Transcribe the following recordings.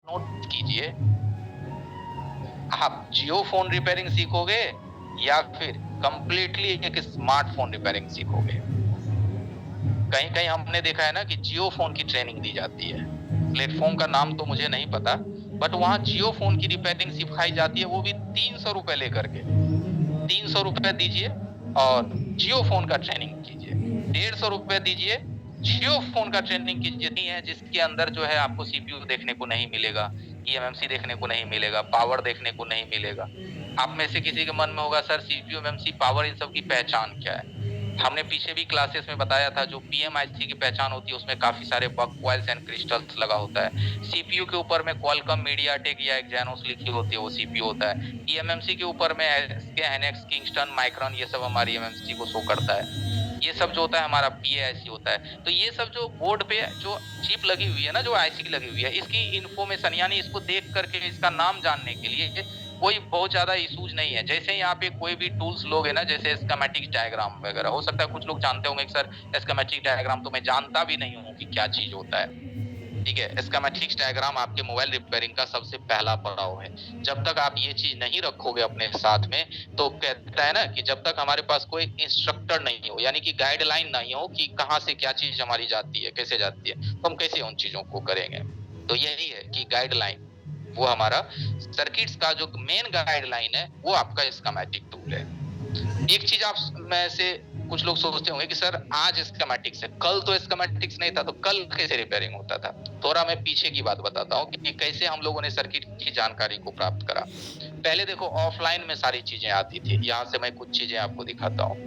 Note कीजिए, आप जियो phone repairing सीखोगे या फिर कंप्लीटली एक स्मार्टफोन रिपेयरिंग सीखोगे। कहीं कहीं हमने देखा है ना कि जियो फोन की ट्रेनिंग दी जाती है, प्लेटफॉर्म का नाम तो मुझे नहीं पता, बट वहां जियो फोन की रिपेयरिंग सिखाई जाती है, वो भी 300 रुपए लेकर के। 300 रुपए दीजिए और जियो फोन का ट्रेनिंग कीजिए। 150 रुपए दीजिए, जियो फोन का ट्रेनिंग कीजिए। नहीं है जिसके अंदर जो है आपको सीपीयू देखने को नहीं मिलेगा, ईएमएमसी देखने को नहीं मिलेगा, पावर देखने को नहीं मिलेगा। आप में से किसी के मन में होगा sir CPU MMC power in सब की पहचान क्या है। हमने पीछे भी क्लासेस में बताया था, जो पीएमआईसी की पहचान होती है उसमें काफी सारे बग कॉइल्स एंड क्रिस्टल्स लगा होता है। सीपीयू के ऊपर में क्वालकॉम, मीडियाटेक या एक्जानोस लिखी होती है, वो सीपीयू होता है। ईएमएमसी के ऊपर में एसके, हेनेक्स, किंगस्टन, माइक्रॉन, ये सब हमारी ईएमएमसी को शो करता है। ये सब जो होता है हमारा पीएआईसी होता है। तो ये सब जो बोर्ड पे जो चिप लगी हुई है ना, जो आईसी की लगी हुई है, इसकी इन्फॉर्मेशन यानी इसको देख करके इसका नाम जानने के लिए कोई बहुत ज्यादा इशूज नहीं है। जैसे ही आप कोई भी टूल्स लोगे ना, जैसे स्कीमेटिक डायग्राम वगैरह, हो सकता है कुछ लोग जानते होंगे कि सर स्कीमेटिक डायग्राम तो मैं जानता भी नहीं हूँ कि क्या चीज होता है। ठीक है, स्कीमेटिक्स डायग्राम आपके मोबाइल रिपेयरिंग का सबसे पहला पड़ाव है। जब तक आप ये चीज नहीं रखोगे अपने साथ में, तो कहता है ना कि जब तक हमारे पास कोई इंस्ट्रक्टर नहीं हो, यानी कि गाइडलाइन नहीं हो कि कहाँ से क्या चीज हमारी जाती है, कैसे जाती है, तो हम कैसे उन चीजों को करेंगे। तो यही है कि गाइडलाइन, वो हमारा सर्किट्स का जो मेन गाइडलाइन है, वो आपका स्कीमेटिक टूल है। एक चीज आप में से कुछ लोग सोचते होंगे कि सर आज स्कीमेटिक्स है, कल तो स्कीमेटिक्स नहीं था, तो कल कैसे रिपेयरिंग होता था। थोड़ा मैं पीछे की बात बताता हूँ कि कैसे हम लोगों ने सर्किट की जानकारी को प्राप्त करा। पहले देखो ऑफलाइन में सारी चीजें आती थी। यहाँ से मैं कुछ चीजें आपको दिखाता हूँ।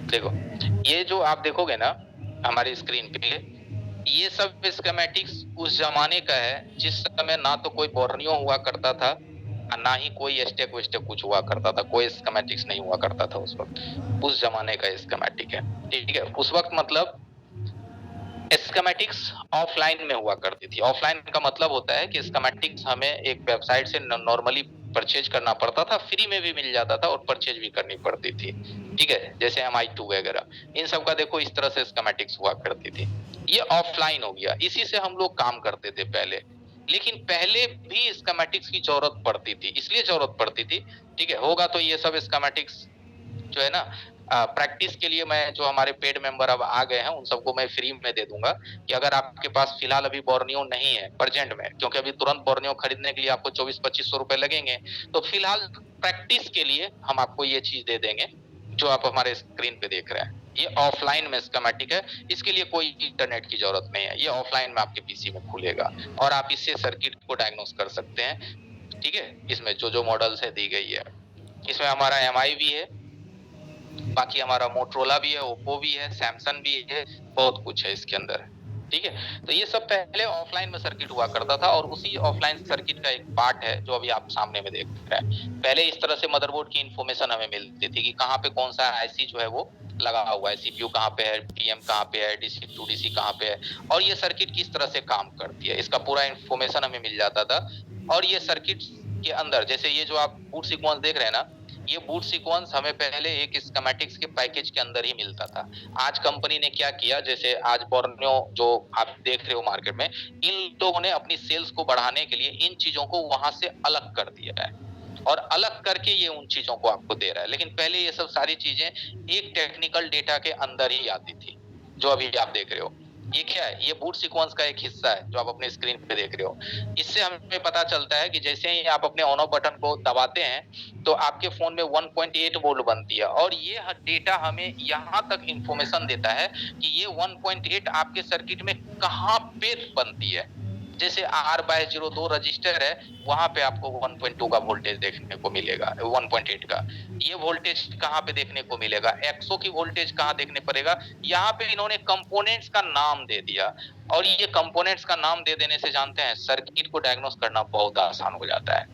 देखो, ये जो आप देखोगे ना हमारी स्क्रीन पे, ये सब स्कीमेटिक्स उस जमाने का है जिस समय ना तो कोई बोर्नियो हुआ करता था, ना ही कोई स्टेक वेस्टेक कुछ हुआ करता था, कोई स्कीमेटिक्स नहीं हुआ करता था उस वक्त। उस जमाने का स्कीमेटिक है। ठीक है, उस वक्त मतलब स्कीमेटिक्स ऑफलाइन में हुआ करती थी। ऑफलाइन का मतलब होता है कि स्कीमेटिक्स हमें एक वेबसाइट से नॉर्मली परचेज करना पड़ता था, फ्री में भी मिल जाता था और परचेज भी करनी पड़ती थी। ठीक है, जैसे MI2 वगैरह, इन सब का देखो इस तरह से स्कीमेटिक्स हुआ करती थी। ये ऑफलाइन हो गया, इसी से हम लोग काम करते थे पहले। लेकिन पहले भी स्कीमेटिक्स की जरूरत पड़ती थी, इसलिए जरूरत पड़ती थी, ठीक है, होगा तो ये सब स्कीमेटिक्स जो है ना प्रैक्टिस के लिए, मैं जो हमारे पेड मेंबर अब आ गए हैं उन सबको मैं फ्री में दे दूंगा कि अगर आपके पास फिलहाल अभी बोर्नियो नहीं है प्रेजेंट में, क्योंकि अभी तुरंत बोर्नियो खरीदने के लिए आपको 24-2500 रुपए लगेंगे, तो फिलहाल प्रैक्टिस के लिए हम आपको ये चीज दे देंगे जो आप हमारे स्क्रीन पे देख रहे हैं। ये ऑफलाइन में स्कीमेटिक है, इसके लिए कोई इंटरनेट की जरूरत नहीं है, ये ऑफलाइन में आपके पीसी में खुलेगा और आप इससे सर्किट को डायग्नोस कर सकते हैं। ठीक है, इसमें जो जो मॉडल्स है दी गई है, इसमें हमारा MI भी है, बाकी हमारा मोटरोला भी है, ओप्पो भी है, सैमसंग भी है, बहुत कुछ है इसके अंदर। ठीक है, तो ये सब पहले ऑफलाइन में सर्किट हुआ करता था और उसी ऑफलाइन सर्किट का एक पार्ट है जो अभी आप सामने में देख रहे हैं। पहले इस तरह से मदरबोर्ड की इन्फॉर्मेशन हमें मिलती थी कि कहाँ पे कौन सा आईसी जो है वो लगा हुआ है, सीपीयू कहाँ पे है, पीएम कहाँ पे है, डीसी टू डीसी कहाँ पे है, और ये सर्किट किस तरह से काम करती है, इसका पूरा इन्फॉर्मेशन हमें मिल जाता था। और ये सर्किट के अंदर जैसे ये जो आप बूट सीक्वेंस देख रहे हैं ना, ये बूट सीक्वेंस हमें पहले एक स्कीमेटिक्स के पैकेज के अंदर ही मिलता था। आज कंपनी ने क्या किया, जैसे आज बोर्नियो जो आप देख रहे हो मार्केट में, इन लोगों ने अपनी सेल्स को बढ़ाने के लिए इन चीजों को वहां से अलग कर दिया है और अलग करके ये उन चीजों को आपको दे रहा है। लेकिन पहले ये सब सारी चीजें एक टेक्निकल डेटा के अंदर ही आती थी, जो अभी आप देख रहे हो। ये क्या है, ये बूट सीक्वेंस का एक हिस्सा है जो आप अपने स्क्रीन पे देख रहे हो। इससे हमें पता चलता है कि जैसे ही आप अपने ऑन ऑफ बटन को दबाते हैं तो आपके फोन में 1.8 वोल्ट बनती है और ये डेटा हमें यहाँ तक इंफॉर्मेशन देता है कि ये 1.8 आपके सर्किट में कहाँ पे बनती है। जैसे R/02 रजिस्टर है, वहां पे आपको 1.2 का वोल्टेज देखने को मिलेगा, 1.8 का। ये वोल्टेज कहाँ पे देखने को मिलेगा, एक्सो की वोल्टेज कहाँ देखने पड़ेगा, यहाँ पे इन्होंने कंपोनेंट्स का नाम दे दिया। और ये कंपोनेंट्स का नाम दे देने से जानते हैं सर्किट को डायग्नोस करना बहुत आसान हो जाता है।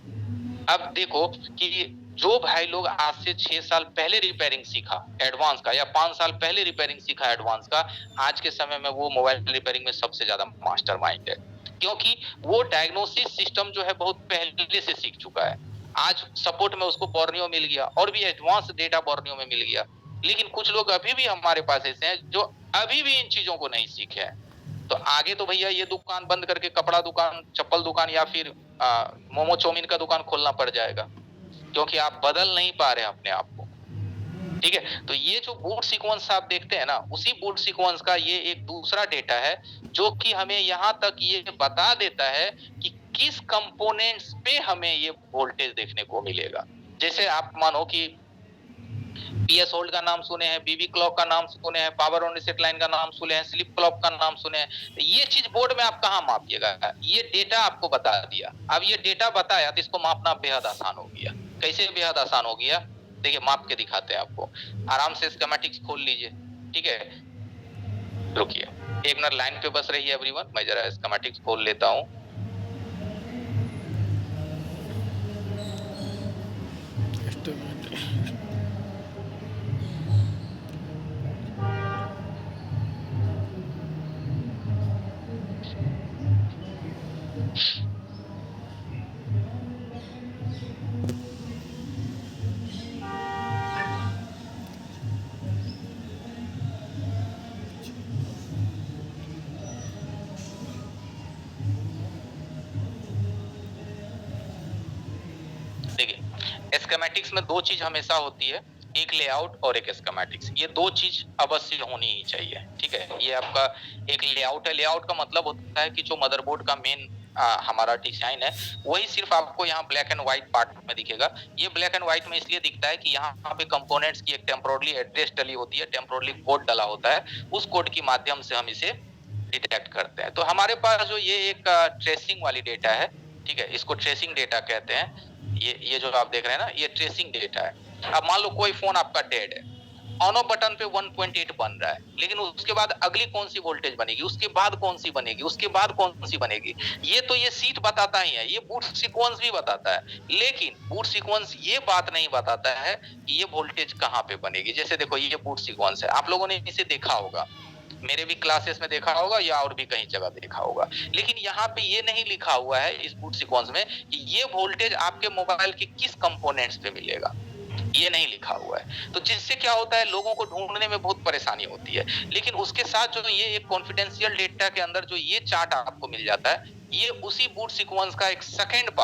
अब देखो कि जो भाई लोग आज से 6 साल पहले रिपेयरिंग सीखा एडवांस का, या 5 साल पहले रिपेयरिंग सीखा एडवांस का, आज के समय में वो मोबाइल रिपेयरिंग में सबसे ज्यादा मास्टरमाइंड है, क्योंकि वो डायग्नोसिस सिस्टम जो है बहुत पहले से सीख चुका है। आज सपोर्ट में उसको बोर्नियो मिल गया और भी एडवांस डेटा बोर्नियो में मिल गया। लेकिन कुछ लोग अभी भी हमारे पास ऐसे हैं जो अभी भी इन चीजों को नहीं सीखे हैं। तो आगे तो भैया ये दुकान बंद करके कपड़ा दुकान, चप्पल दुकान या फिर मोमो चाउमीन का दुकान खोलना पड़ जाएगा, क्योंकि आप बदल नहीं पा रहे हैं अपने आप को। ठीक है, तो ये जो बूट सीक्वेंस आप देखते हैं ना, उसी बूट सीक्वेंस का ये एक दूसरा डेटा है जो कि हमें यहाँ तक ये बता देता है कि किस कंपोनेंट्स पे हमें ये वोल्टेज देखने को मिलेगा। जैसे आप मानो कि पीएस होल्ड का नाम सुने हैं, बीबी क्लॉक का नाम सुने हैं, पावर ऑन रीसेट लाइन का नाम सुने हैं, स्लिप क्लॉक का नाम सुने हैं। ये चीज बोर्ड में आप कहाँ मापिएगा? ये डेटा आपको बता दिया। अब ये डेटा बताया तो इसको मापना बेहद आसान हो गया। कैसे बेहद आसान हो गया? देखिए माप के दिखाते हैं आपको। आराम से स्कीमेटिक्स खोल लीजिए। ठीक है, रुकिए एक मिनट लाइन पे बस रहिए एवरीवन, मैं जरा स्कीमेटिक्स खोल लेता हूँ। देखिए स्कीमेटिक्स में दो चीज हमेशा होती है, एक लेआउट और एक स्कीमेटिक्स। ये दो चीज अवश्य होनी ही चाहिए। ठीक है, ये आपका एक लेआउट है। लेआउट का मतलब होता है कि जो मदरबोर्ड का मेन हमारा डिजाइन है वही सिर्फ आपको यहाँ ब्लैक एंड व्हाइट पार्ट में दिखेगा। ये ब्लैक एंड व्हाइट में इसलिए दिखता है कि यहाँ पे कंपोनेंट्स की एक टेम्पोरली एड्रेस डली होती है, टेम्पोरली कोड डला होता है, उस कोड की माध्यम से हम इसे डिटेक्ट करते हैं। तो हमारे पास जो ये एक ट्रेसिंग वाली डेटा है, ठीक है, इसको ट्रेसिंग डेटा कहते हैं। ये जो आप देख रहे हैं ना, ये ट्रेसिंग डेटा है। अब मान लो कोई फोन आपका डेड है, ऑन ऑफ बटन पे 1.8 बन रहा है, लेकिन उसके बाद अगली कौन सी वोल्टेज बनेगी, उसके बाद कौन सी बनेगी, उसके बाद कौन सी बनेगी, ये तो ये सीट बताता ही है, ये बूट सीक्वेंस भी बताता है। लेकिन बूट सीक्वेंस ये बात नहीं बताता है कि ये वोल्टेज कहाँ पे बनेगी। जैसे देखो ये बूट सीक्वेंस है, आप लोगों ने इसे देखा होगा, मेरे भी क्लासेस में देखा होगा या और भी कहीं जगह देखा होगा, लेकिन यहाँ पे ये नहीं लिखा हुआ है इस बूट सीक्वेंस में कि ये वोल्टेज आपके मोबाइल के किस कंपोनेंट्स पे मिलेगा, ये नहीं लिखा हुआ है। तो जिससे क्या होता है, लोगों को ढूंढने में बहुत परेशानी होती है। लेकिन उसके साथ जो ये एक कॉन्फिडेंशियल डेटा के अंदर जो ये चार्ट आपको मिल जाता है, ये उसी बूट सीक्वेंस का एक सेकंड पार्ट